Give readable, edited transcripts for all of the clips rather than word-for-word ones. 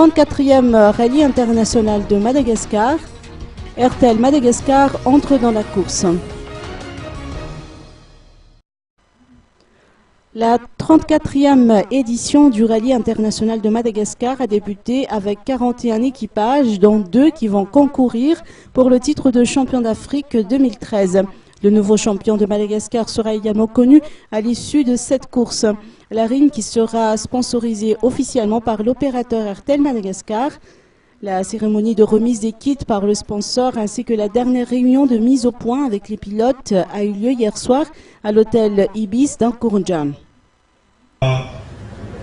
34e rallye international de Madagascar. RTL Madagascar entre dans la course. La 34e édition du rallye international de Madagascar a débuté avec 41 équipages, dont 2 qui vont concourir pour le titre de champion d'Afrique 2013. Le nouveau champion de Madagascar sera également connu à l'issue de cette course. La RIM qui sera sponsorisée officiellement par l'opérateur RTL Madagascar. La cérémonie de remise des kits par le sponsor ainsi que la dernière réunion de mise au point avec les pilotes a eu lieu hier soir à l'hôtel Ibis d'Ankourndjam.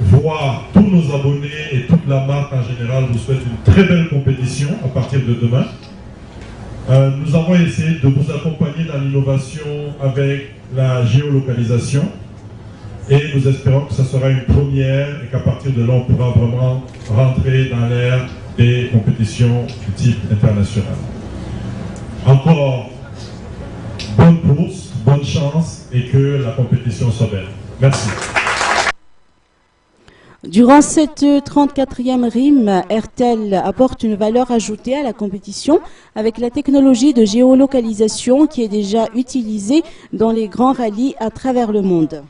Voir tous nos abonnés et toute la marque en général vous souhaite une très belle compétition à partir de demain. Nous avons essayé de vous accompagner dans l'innovation avec la géolocalisation et nous espérons que ce sera une première et qu'à partir de là on pourra vraiment rentrer dans l'ère des compétitions du type international. Encore bonne course, bonne chance et que la compétition soit belle. Merci. Durant cette 34e RIM, RTL apporte une valeur ajoutée à la compétition avec la technologie de géolocalisation qui est déjà utilisée dans les grands rallyes à travers le monde.